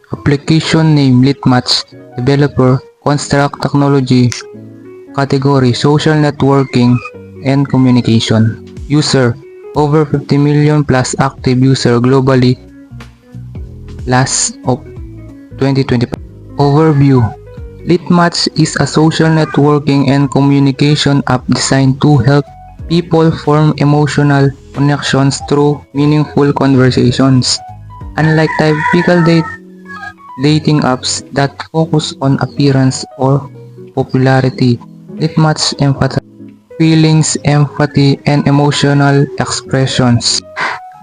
Application name Litmatch. Developer Construct Technology. Category Social Networking and Communication. User over 50 million plus active user globally last of 2025. Overview. Litmatch is a social networking and communication app designed to help people form emotional connections through meaningful conversations. Unlike typical dating apps that focus on appearance or popularity, Litmatch emphasizes feelings, empathy, and emotional expressions.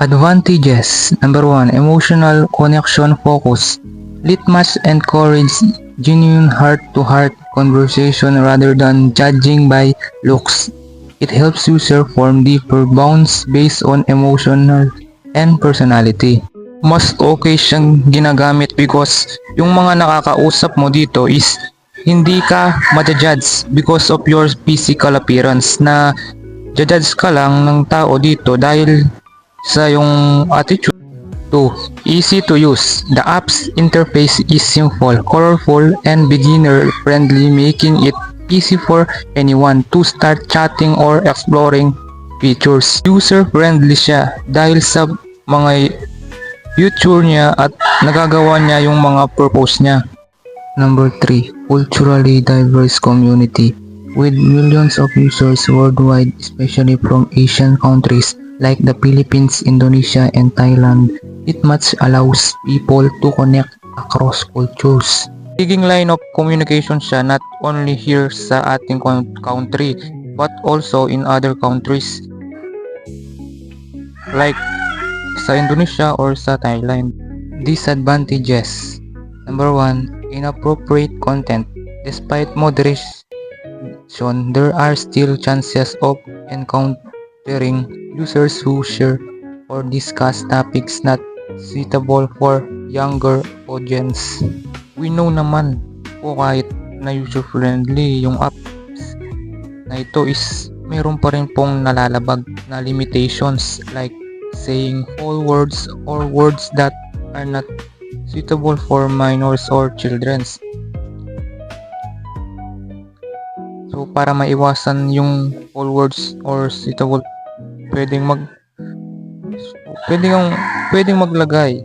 Advantages. Number 1. Emotional connection focus. Litmatch encourages genuine heart-to-heart conversation rather than judging by looks. It helps users form deeper bonds based on emotional and personality. Mas okay siyang ginagamit because yung mga nakakausap mo dito is hindi ka ma-judge because of your physical appearance, na judge ka lang ng tao dito dahil sa yung attitude. 2. Easy to use. The app's interface is simple, colorful, and beginner-friendly, making it easy for anyone to start chatting or exploring features. User-friendly siya dahil sa mga feature niya at nagagawa niya yung mga purpose niya. Number 3. Culturally diverse community. With millions of users worldwide, especially from Asian countries like the Philippines, Indonesia, and Thailand, Litmatch allows people to connect across cultures. Biging line of communication siya not only here sa ating country but also in other countries like sa Indonesia or sa Thailand. Disadvantages. Number 1. Inappropriate content. Despite moderation, there are still chances of encountering users who share or discuss topics not suitable for younger audience. We know naman po kahit na user-friendly yung apps na ito is meron pa rin pong nalalabag na limitations like saying foul words or words that are not suitable for minors or childrens. So para maiwasan yung foul words or suitable, pwedeng maglagay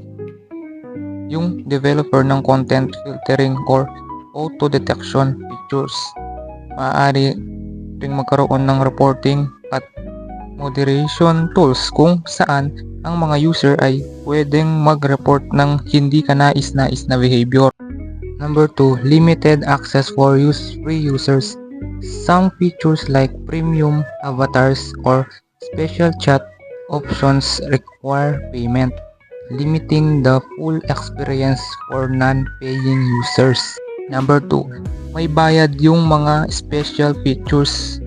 yung developer ng content filtering or auto detection features. Maaari ring magkaroon ng reporting at moderation tools kung saan ang mga user ay pwedeng mag-report ng hindi kanais-nais na behavior. Number 2. Limited access for free users. Some features like premium avatars or special chat options require payment, limiting the full experience for non-paying users. Number 2. May bayad yung mga special features.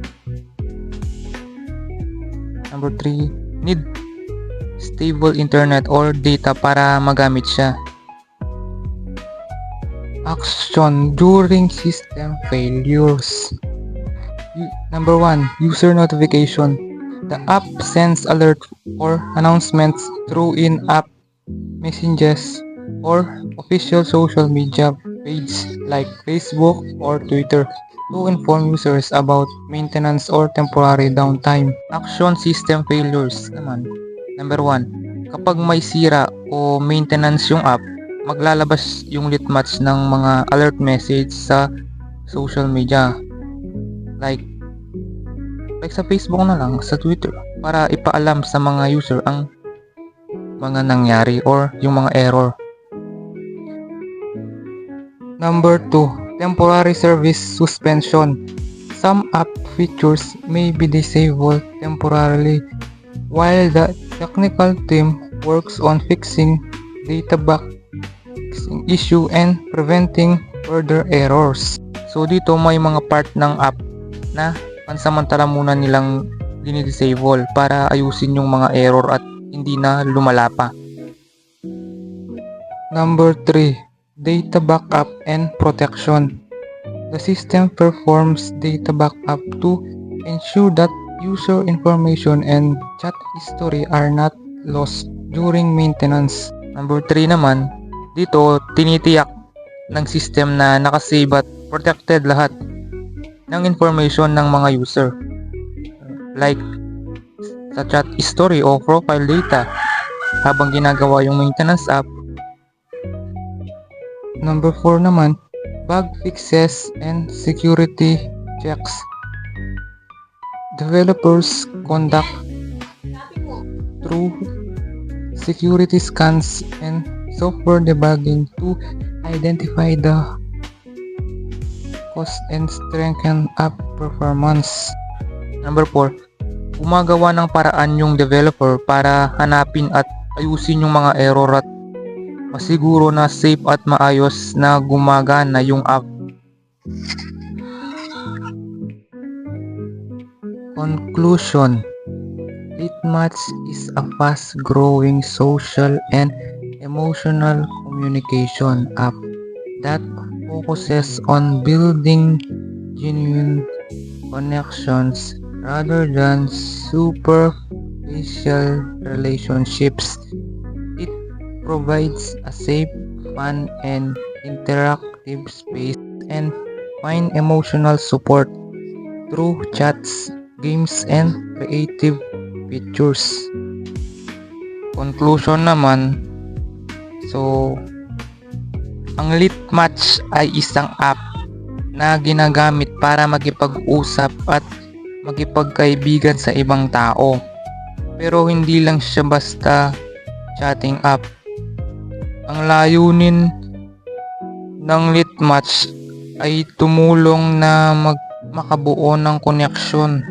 Number 3. Need stable internet or data para magamit siya. Action during system failures. Number 1. User notification. The app sends alert or announcements through in-app messages or official social media pages like Facebook or Twitter to inform users about maintenance or temporary downtime. Action system failures naman. Number 1. Kapag may sira o maintenance yung app, maglalabas yung Litmatch ng mga alert message sa social media like sa Facebook na lang, sa Twitter, para ipaalam sa mga user ang mga nangyari or yung mga error. Number 2. Temporary service suspension. Some app features may be disabled temporarily while the technical team works on fixing data boxing issue and preventing further errors. So dito may mga part ng app na pansamantala muna nilang dinidisable para ayusin yung mga error at hindi na lumala pa. Number 3. Data backup and protection. The system performs data backup to ensure that user information and chat history are not lost during maintenance. Number 3 naman, Dito, tinitiyak ng system na nakasave at protected lahat ng information ng mga user, like sa chat history o profile data habang ginagawa yung maintenance app. Number 4 naman, bug fixes and security checks. Developers conduct through security scans and software debugging to identify the cause and strengthen app performance. Number 4, gumagawa ng paraan yung developer para hanapin at ayusin yung mga error at masiguro na safe at maayos na gumagana yung app. Conclusion: Litmatch is a fast-growing social and emotional communication app that focuses on building genuine connections rather than superficial relationships. It provides a safe, fun, and interactive space and find emotional support through chats, games, and creative features. Conclusion naman, ang Litmatch ay isang app na ginagamit para makipag-usap at makipagkaibigan sa ibang tao. Pero hindi lang siya basta chatting app. Ang layunin ng Litmatch ay tumulong na makabuo ng koneksyon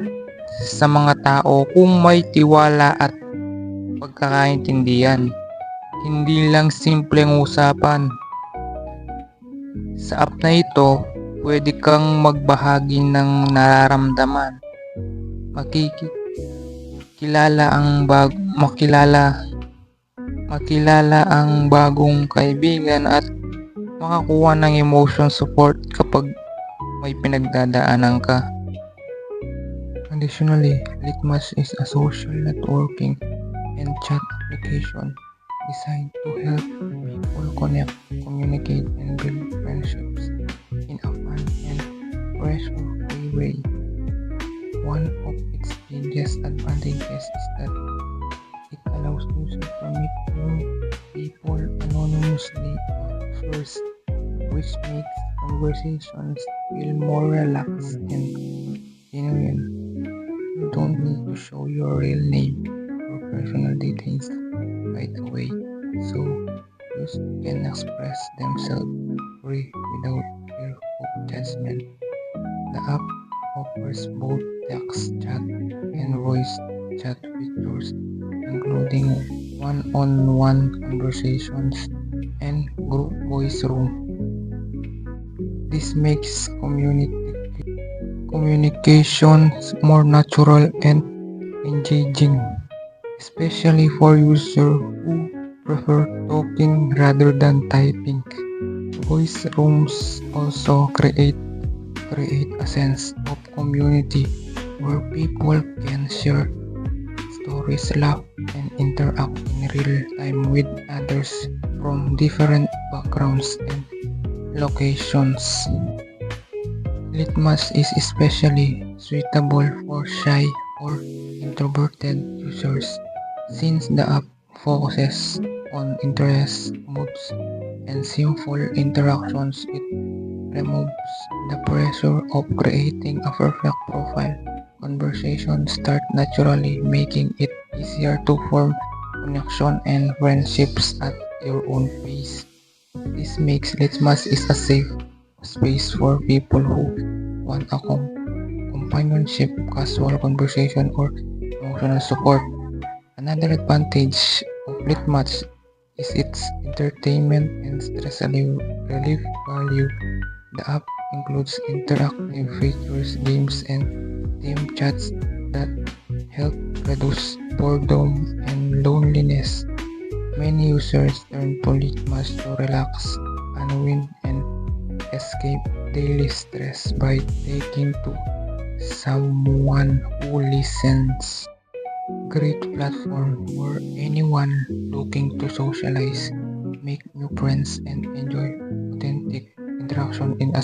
sa mga tao kung may tiwala at pagkakaintindihan. Hindi lang simpleng usapan. Sa app na ito, pwede kang magbahagi ng nararamdaman, makilala ang bagong kaibigan at makakuha ng emotion support kapag may pinagdadaanan ka. Additionally, Litmatch is a social networking and chat application designed to help people connect, communicate, and build friendships in a fun and pressure-free way. One of its biggest advantages is that it allows users to meet new people anonymously at first, which makes conversations feel more relaxed and genuine. You don't need to show your real name or personal details right away, so users can express themselves free without fear of judgment. The app offers both text chat and voice chat features, including one-on-one conversations and group voice room. This makes communications more natural and engaging, especially for users who prefer talking rather than typing. Voice rooms also create a sense of community where people can share stories, laugh, and interact in real time with others from different backgrounds and locations. Litmatch is especially suitable for shy or introverted users since the app focuses on interests, moods, and simple interactions. It removes the pressure of creating a perfect profile. Conversations start naturally, making it easier to form connection and friendships at your own pace. This makes Litmatch is a safe space for people who want a companionship, casual conversation, or emotional support. Another advantage of Litmatch is its entertainment and stress relief value. The app includes interactive features, games, and team chats that help reduce boredom and loneliness. Many users turn to Litmatch to relax, unwind, and escape daily stress by talking to someone who listens. Great platform for anyone looking to socialize, make new friends, and enjoy authentic interaction in a